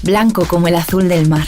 blanco como el azul del mar.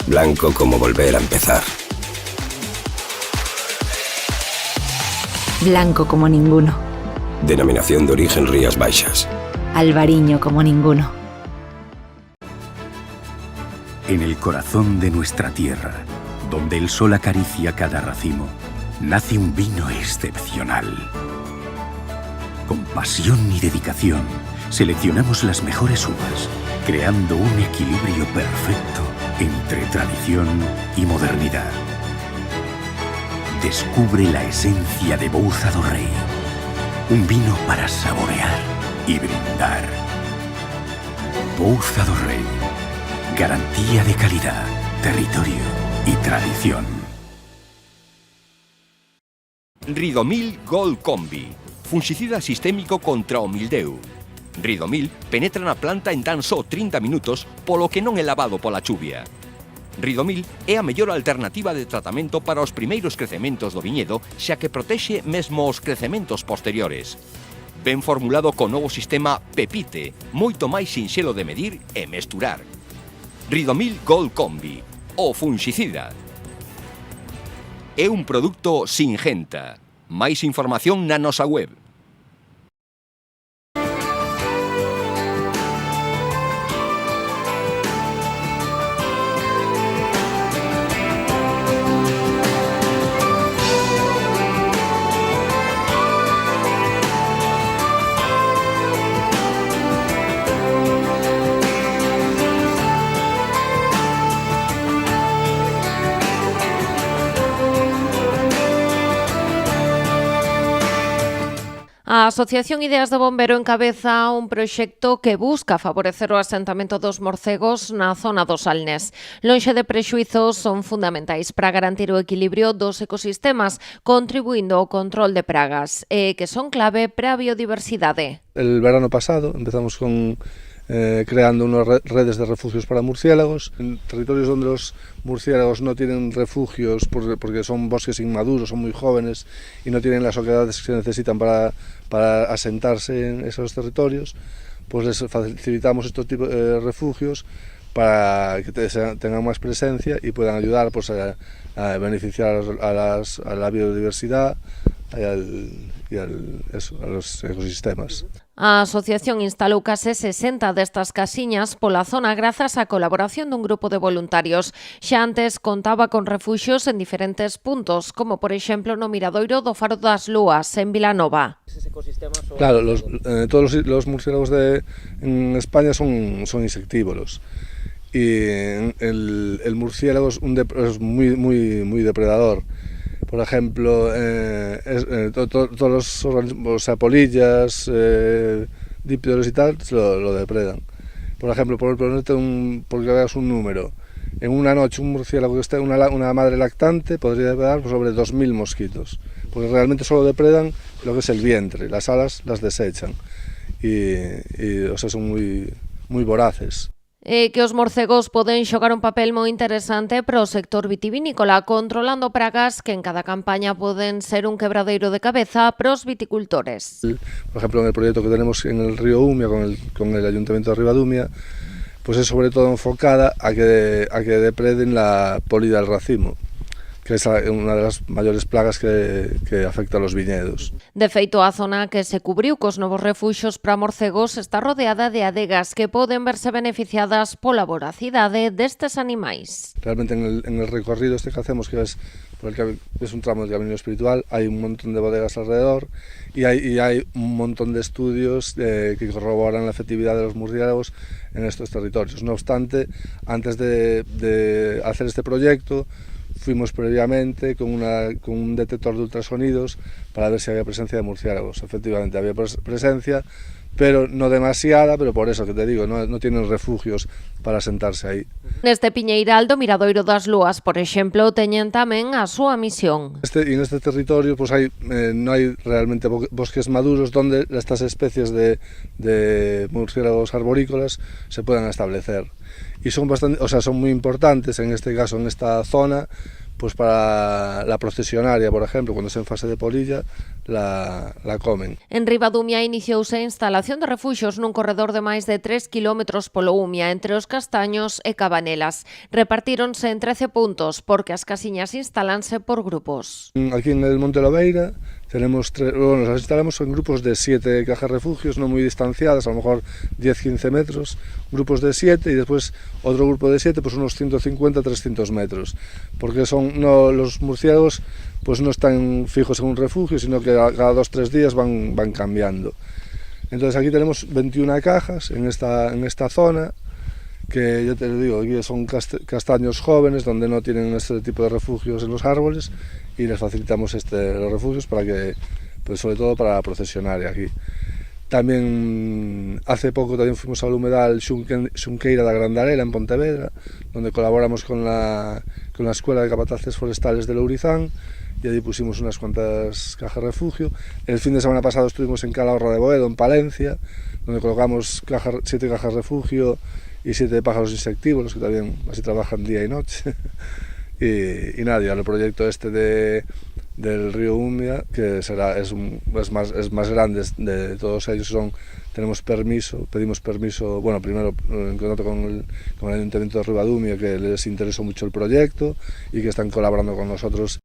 Blanco como volver a empezar. Blanco como ninguno. Denominación de origen Rías Baixas. Albariño como ninguno. En el corazón de nuestra tierra, donde el sol acaricia cada racimo, nace un vino excepcional. Con pasión y dedicación, seleccionamos las mejores uvas, creando un equilibrio perfecto entre tradición y modernidad. Descubre la esencia de Bouza do Rei, un vino para saborear y brindar. Bouza do Rei, garantía de calidad, territorio y tradición. Ridomil Gold Combi, fungicida sistémico contra o mildeu. Ridomil penetra na planta en tan só 30 minutos, polo que non é lavado pola chuvia. Ridomil é a mellor alternativa de tratamento para os primeiros crecementos do viñedo, xa que protexe mesmo os crecementos posteriores. Ben formulado co novo sistema Pepite, moito máis sinxelo de medir e mesturar. Ridomil Gold Combi, o fungicida. É un produto Singenta. Máis información na nosa web. A Asociación Ideas do Bombero encabeza un proxecto que busca favorecer o asentamento dos morcegos na zona do Salnés. Lonxe de prexuizos, son fundamentais para garantir o equilibrio dos ecosistemas, contribuindo ao control de pragas, e que son clave para a biodiversidade. El verano pasado empezamos con creando unas redes de refugios para murciélagos. En territorios donde los murciélagos no tienen refugios porque son bosques inmaduros, son muy jóvenes y no tienen las oquedades que se necesitan para asentarse en esos territorios, pues les facilitamos estos tipos de refugios para que tengan más presencia y puedan ayudar pues, a beneficiar a la biodiversidad y a los ecosistemas. A asociación instalou case 60 destas casiñas pola zona grazas á colaboración dun grupo de voluntarios. Xa antes contaba con refuxios en diferentes puntos, como por exemplo no Miradoiro do Faro das Lúas, en Vilanova. Claro, todos los murciélagos en España son insectívoros. Y el murciélago es muy depredador. Por ejemplo, todos los organismos, o sea, polillas, dípteros y tal, lo depredan. Por ejemplo, porque veas un número, en una noche un murciélago que esté una madre lactante podría depredar sobre 2000 mosquitos, porque realmente solo depredan lo que es el vientre, las alas las desechan y o sea, son muy voraces. Que os morcegos poden xogar un papel moi interesante para o sector vitivinícola, controlando pragas que en cada campaña poden ser un quebradeiro de cabeza para os viticultores. Por ejemplo, en el proyecto que tenemos en el río Umia con el Ayuntamiento de Ribadumia, pues es sobre todo enfocada a que depreden la polilla del racimo, que es una de las mayores plagas que afecta a los viñedos. De feito, a zona que se cubriu cos novos refuxios para morcegos está rodeada de adegas que poden verse beneficiadas pola voracidade destes animais. Realmente en el recorrido este que hacemos, que es un tramo del camino espiritual, hay un montón de bodegas alrededor y hay un montón de estudios que corroboran la efectividad de los murciélagos en estos territorios. No obstante, antes de hacer este proyecto, fuimos previamente con un detector de ultrasonidos para ver si había presencia de murciélagos. Efectivamente había presencia, pero no demasiada, pero por eso que te digo, no tienen refugios para sentarse ahí. Neste piñeiral do Miradoiro das Lúas, por exemplo, teñen tamén a súa misión. En este territorio pues no hay realmente bosques maduros donde estas especies de murciélagos arborícolas se puedan establecer. Y son muy importantes en este caso, en esta zona, pues para la procesionaria, por ejemplo, cuando es en fase de polilla, la comen. En Ribadumia iniciouse a instalación de refuxios nun corredor de máis de 3 km polo Umia, entre os Castaños e Cabanelas. Repartíronse en 13 puntos, porque as casiñas instalanse por grupos. Aquí en el Monte Lobeira tenemos las instalamos en grupos de 7 cajas refugios, no muy distanciadas, a lo mejor 10-15 metros, grupos de 7 y después otro grupo de 7, pues unos 150-300 metros, porque los murciélagos pues no están fijos en un refugio, sino que cada 2-3 días van cambiando. Entonces aquí tenemos 21 cajas en esta zona, que yo te lo digo, aquí son castaños jóvenes donde no tienen este tipo de refugios en los árboles y les facilitamos los refugios para que, pues sobre todo para procesionar aquí. También hace poco fuimos al humedal Xunqueira da Grandarela en Pontevedra, donde colaboramos con la Escuela de Capataces Forestales de Lourizán y allí pusimos unas cuantas cajas de refugio. El fin de semana pasado estuvimos en Calahorra de Boedo, en Palencia, donde colocamos 7 cajas de refugio y 7 pájaros insectívoros que también así trabajan día y noche. y nada, ya el proyecto del río Umia, que es más grande de todos ellos, pedimos permiso, bueno, primero en contacto con el Ayuntamiento de Ribadumia, que les interesó mucho el proyecto y que están colaborando con nosotros.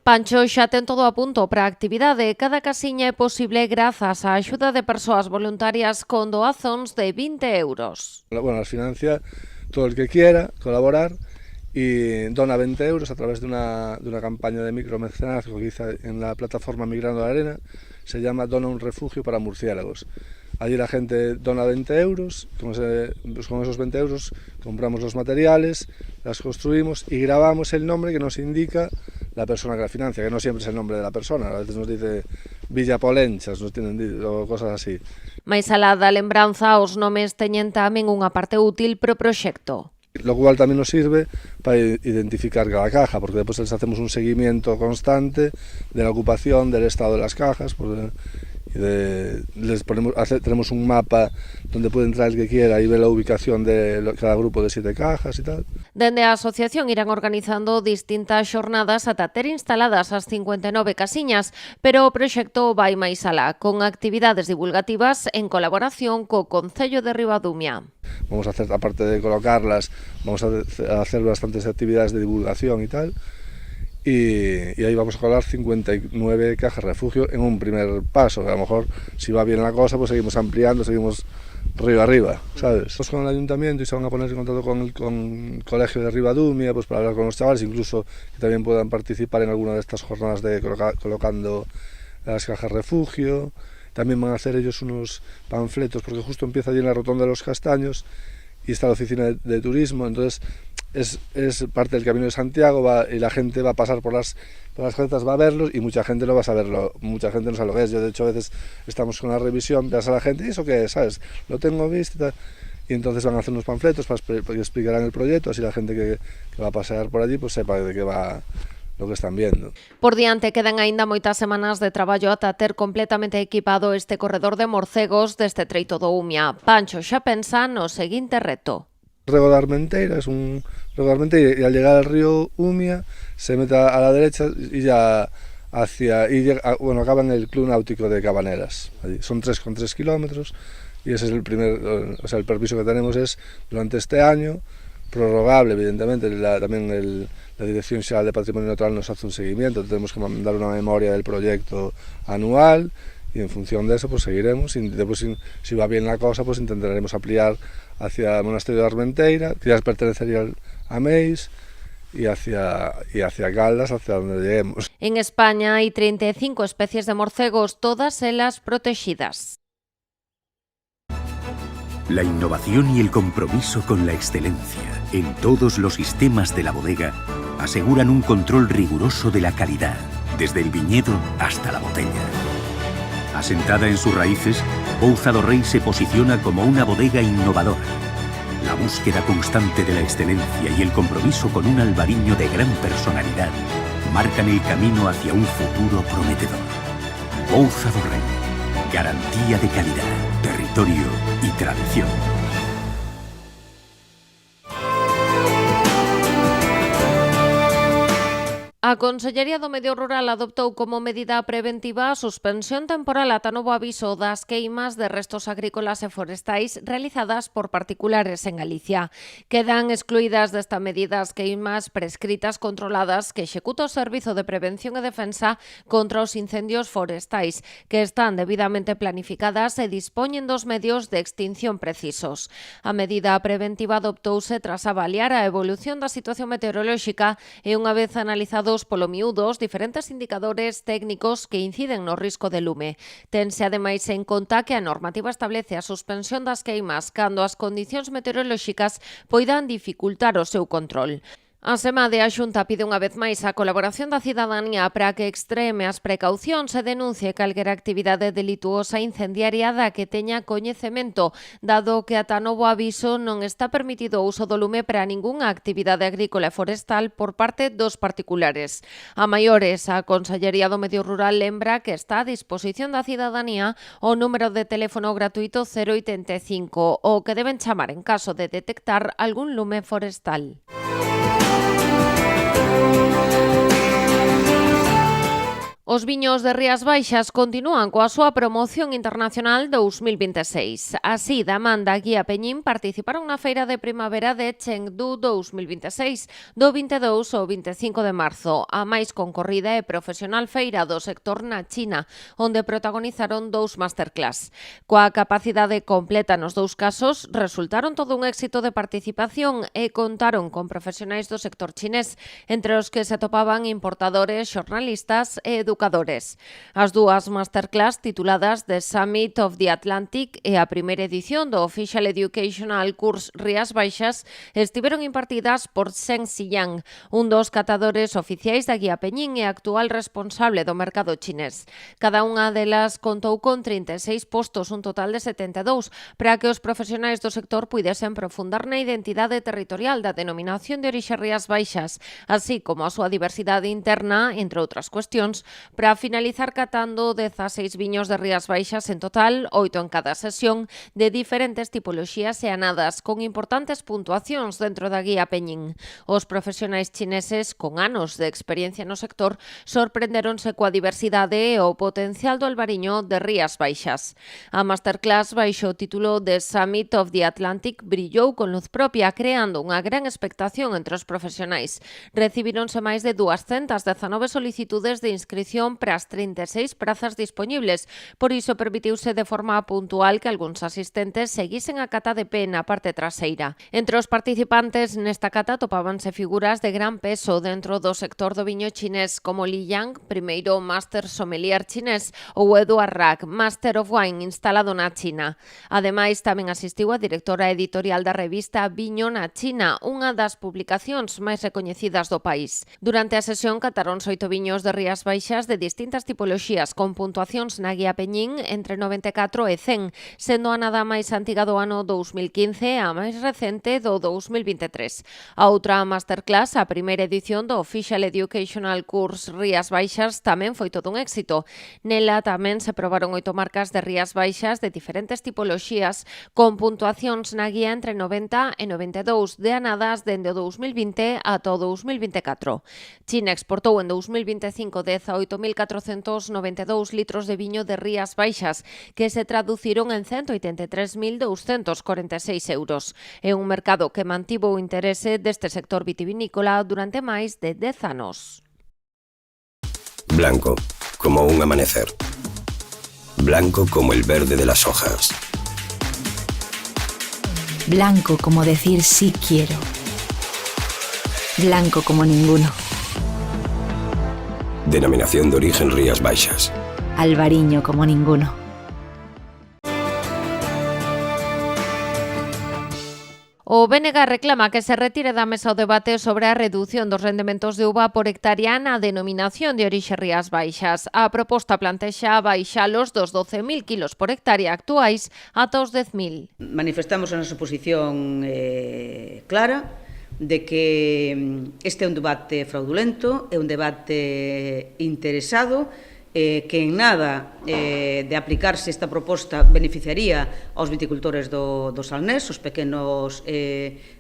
Pancho xa ten todo a punto para a actividade. Cada casiña é posible grazas á axuda de persoas voluntarias con doazóns de 20 euros. Bueno, las financia todo el que quiera colaborar y dona 20 euros a través de una campaña de micromecenazgo que hice en la plataforma Migrando a la Arena. Se llama Dona un refugio para murciélagos. Allí la gente dona 20 euros, con esos 20 euros compramos los materiales, las construimos y grabamos el nombre que nos indica la persona que la financia, que no siempre es el nombre de la persona, a veces nos dice Villa Polenchas, o cosas así. Mais alá da lembranza, os nomes teñen tamén unha parte útil pro proxecto. Lo cual también nos sirve para identificar cada caja, porque después les hacemos un seguimiento constante de la ocupación, del estado de las cajas, tenemos un mapa donde puede entrar el que quiera y ver la ubicación de cada grupo de 7 cajas y tal. Dende a asociación irán organizando distintas xornadas ata ter instaladas as 59 casiñas, pero o proxecto vai máis alá, con actividades divulgativas en colaboración co Concello de Ribadumia. Vamos a hacer, aparte de colocarlas, vamos a hacer bastantes actividades de divulgación y tal. Y ahí vamos a colar 59 cajas de refugio en un primer paso. A lo mejor, si va bien la cosa, pues seguimos ampliando, seguimos río arriba, ¿sabes? Estamos con el ayuntamiento y se van a poner en contacto con el colegio de Ribadumia, pues para hablar con los chavales, incluso que también puedan participar en alguna de estas jornadas de colocando las cajas de refugio. también van a hacer ellos unos panfletos, porque justo empieza allí en la Rotonda de los Castaños y está la oficina de turismo, entonces es parte del Camino de Santiago, y la gente va a pasar por las calzadas, va a verlos, y mucha gente no va a saberlo, mucha gente no sabe lo que es. Yo, de hecho, a veces estamos con la revisión, veas a la gente, ¿y eso qué es? ¿Sabes? Lo tengo visto y tal. Y entonces van a hacer unos panfletos que explicarán el proyecto, así la gente que va a pasear por allí pues sepa de qué va lo que están viendo. Por diante quedan aínda moitas semanas de traballo ata ter completamente equipado este corredor de morcegos deste treito do Umia. Pancho xa pensa no seguinte reto. Rego de Armenteira, es un rego de Armenteira, y al llegar al río Umia se mete a la derecha y ya acaba en el Club Náutico de Cabaneras. Allí. Son 3,3 kilómetros y ese es el permiso que tenemos es durante este año, prorrogable evidentemente, también la Dirección Xeral de Patrimonio Natural nos hace un seguimiento, tenemos que mandar una memoria del proyecto anual y en función de eso pues seguiremos, y después si va bien la cosa pues intentaremos ampliar hacia el Monasterio de Armenteira, que ya pertenecería a Meis, y hacia Caldas, hacia donde lleguemos. En España hay 35 especies de morcegos, todas ellas protegidas. La innovación y el compromiso con la excelencia en todos los sistemas de la bodega aseguran un control riguroso de la calidad, desde el viñedo hasta la botella. Asentada en sus raíces, Pouza do Rei se posiciona como una bodega innovadora. La búsqueda constante de la excelencia y el compromiso con un albariño de gran personalidad marcan el camino hacia un futuro prometedor. Pouza do Rei, garantía de calidad, territorio y tradición. A Consellería do Medio Rural adoptou como medida preventiva a suspensión temporal ata novo aviso das queimas de restos agrícolas e forestais realizadas por particulares en Galicia. Quedan excluídas desta medida as queimas prescritas controladas que executa o Servizo de Prevención e Defensa contra os incendios forestais, que están debidamente planificadas e dispoñen dos medios de extinción precisos. A medida preventiva adoptouse tras avaliar a evolución da situación meteorolóxica e unha vez analizados polo miúdo os diferentes indicadores técnicos que inciden no risco de lume. Tense ademais en conta que a normativa establece a suspensión das queimas cando as condicións meteorolóxicas poidan dificultar o seu control. A Semade, a Xunta pide unha vez máis a colaboración da cidadanía para que extreme as precaucións e denuncie calquera actividade delituosa incendiaria da que teña coñecemento, dado que ata novo aviso non está permitido o uso do lume para ningunha actividade agrícola e forestal por parte dos particulares. A maiores, a Consellería do Medio Rural lembra que está a disposición da cidadanía o número de teléfono gratuito 085, o que deben chamar en caso de detectar algún lume forestal. Os viños de Rías Baixas continúan coa súa promoción internacional 2026. Así, Damanda Guía Peñín participaron na Feira de Primavera de Chengdu 2026 do 22 ao 25 de marzo, a máis concorrida e profesional feira do sector na China, onde protagonizaron 2 masterclass. Coa capacidade completa nos 2 casos, resultaron todo un éxito de participación e contaron con profesionais do sector chinés, entre os que se topaban importadores, xornalistas e educadores. As 2 masterclass tituladas The Summit of the Atlantic e a primeira edición do Official Educational Course Rías Baixas estiveron impartidas por Zheng Xiyang, un dos catadores oficiais da Guía Peñín e actual responsable do mercado chinés. Cada unha delas contou con 36 postos, un total de 72, para que os profesionais do sector puidesen profundar na identidade territorial da denominación de orixe Rías Baixas, así como a súa diversidade interna, entre outras cuestións, para finalizar catando 16 viños de Rías Baixas en total, 8 en cada sesión, de diferentes tipoloxías e anadas, con importantes puntuacións dentro da Guía Peñín. Os profesionais chineses, con anos de experiencia no sector, sorprenderonse coa diversidade e o potencial do albariño de Rías Baixas. A masterclass baixo o título The Summit of the Atlantic brillou con luz propia, creando unha gran expectación entre os profesionais. Recibíronse máis de 219 solicitudes de inscripción inscripción para as 36 prazas dispoñibles. Por iso permitiuse de forma puntual que algúns asistentes seguisen a cata de pé na parte traseira. Entre os participantes nesta cata topábanse figuras de gran peso dentro do sector do viño chinés como Li Yang, primeiro Master Sommelier chinés, ou Edward Rack, Master of Wine instalado na China. Ademais, tamén asistiu a directora editorial da revista Viño na China, unha das publicacións máis recoñecidas do país. Durante a sesión cataronse 8 viños de Rías Baixas de distintas tipoloxías con puntuacións na guía Peñín entre 94 e 100, sendo a nada máis antiga do ano 2015 a máis recente do 2023. A outra masterclass, a primeira edición do Official Educational Course Rías Baixas, tamén foi todo un éxito. Nela tamén se probaron 8 marcas de Rías Baixas de diferentes tipoloxías con puntuacións na guía entre 90 e 92 de anadas dende o 2020 ata o 2024. China exportou en 2025 18.492 litros de viño de Rías Baixas, que se traduciron en 183.246 euros. É un mercado que mantivo o interese deste sector vitivinícola durante máis de 10 anos. Blanco, como un amanecer. Blanco como el verde de las hojas. Blanco como decir sí quiero. Blanco como ninguno. Denominación de origen Rías Baixas. Albariño como ninguno. O BNG reclama que se retire da mesa o debate sobre a reducción dos rendementos de uva por hectárea na denominación de orixe Rías Baixas. A proposta plantexa baixalos dos 12.000 kilos por hectárea actuais ata os 10.000. Manifestamos a nosa posición clara de que este é un debate fraudulento, é un debate interesado, que en nada de aplicarse esta proposta beneficiaría aos viticultores do Salnés, os pequenos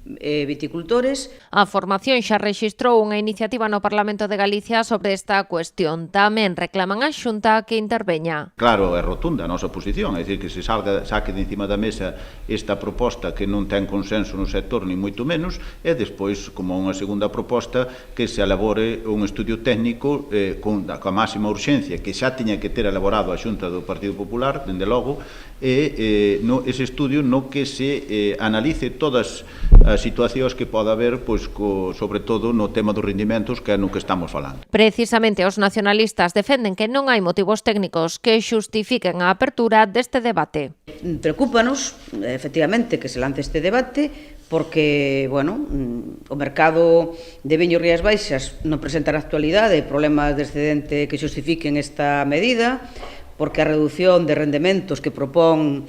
viticultores. A formación xa rexistrou unha iniciativa no Parlamento de Galicia sobre esta cuestión. Tamén reclaman á Xunta que interveña. Claro, é rotunda a nosa posición, é dicir, que se saque de encima da mesa esta proposta que non ten consenso no sector, ni moito menos, e despois, como unha segunda proposta, que se elabore un estudio técnico con a máxima urxencia, que xa tiña que ter elaborado a Xunta do Partido Popular, dende logo, e ese estudio no que se analice todas as situacións que pode haber, pois, sobre todo no tema dos rendimentos, que é no que estamos falando. Precisamente os nacionalistas defenden que non hai motivos técnicos que xustifiquen a apertura deste debate. Preocúpanos, efectivamente, que se lance este debate, porque, bueno, o mercado de viño Rías Baixas non presenta na actualidade problemas de excedente que xustifiquen esta medida, porque a reducción de rendementos que propón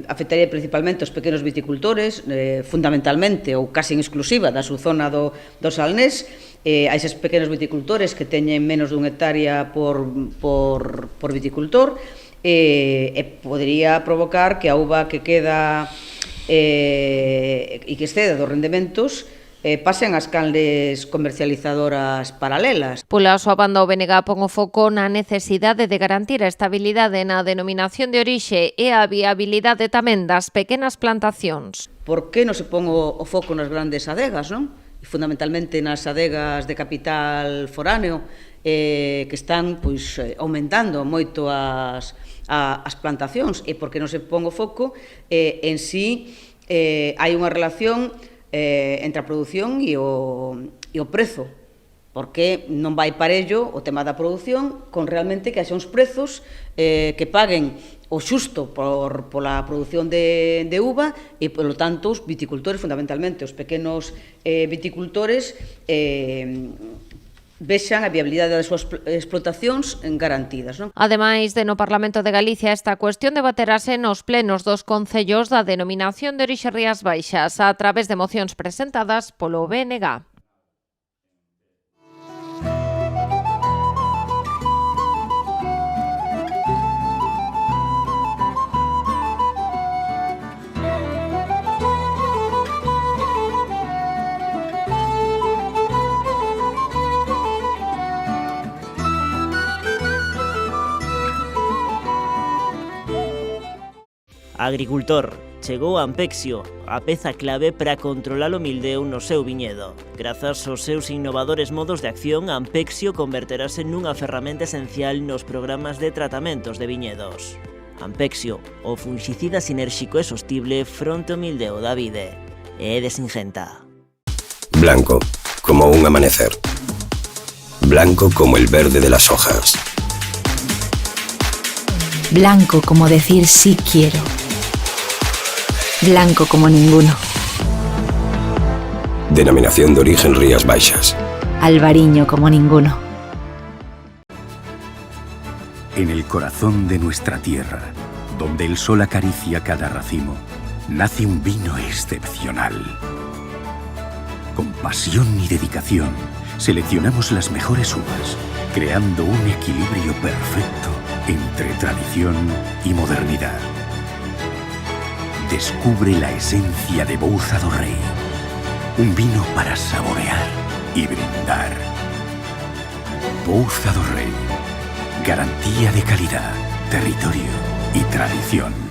afectaría principalmente aos pequenos viticultores, fundamentalmente ou casi en exclusiva da subzona do Salnés, a eses pequenos viticultores que teñen menos dun hectárea por viticultor, e podería provocar que a uva que queda e que exceda dos rendementos pasen ás canles comercializadoras paralelas. Pola súa banda, o BNG pon o foco na necesidade de garantir a estabilidade na denominación de orixe e a viabilidade tamén das pequenas plantacións. Por que non se pon o foco nas grandes adegas, non? E fundamentalmente nas adegas de capital foráneo, que están pois aumentando moito as plantacións, e porque non se pon o foco en si hai unha relación entre a produción e o prezo, porque non vai parello o tema da produción con realmente que haxa uns prezos que paguen o xusto pola produción de uva, e, polo tanto, os viticultores, fundamentalmente os pequenos viticultores, vexan a viabilidade das súas explotacións garantidas, non? Ademais de no Parlamento de Galicia, esta cuestión debaterase nos plenos dos concellos da denominación de orixe Rías Baixas a través de mocións presentadas polo BNG. Agricultor, Chegou Ampexio, a peza clave para controlar o mildeu no seu viñedo. Grazas aos seus innovadores modos de acción, Ampexio converterase nunha ferramenta esencial nos programas de tratamentos de viñedos. Ampexio, o fungicida sinérxico e sostible fronte ao mildeu da vide. É de Singenta. Blanco, como un amanecer. Blanco como el verde de las hojas. Blanco como decir sí quiero. Blanco como ninguno. Denominación de origen Rías Baixas. Albariño como ninguno. En el corazón de nuestra tierra, donde el sol acaricia cada racimo, nace un vino excepcional. Con pasión y dedicación, seleccionamos las mejores uvas, creando un equilibrio perfecto entre tradición y modernidad. Descubre la esencia de Bouza do Rei, un vino para saborear y brindar. Bouza do Rei, garantía de calidad, territorio y tradición.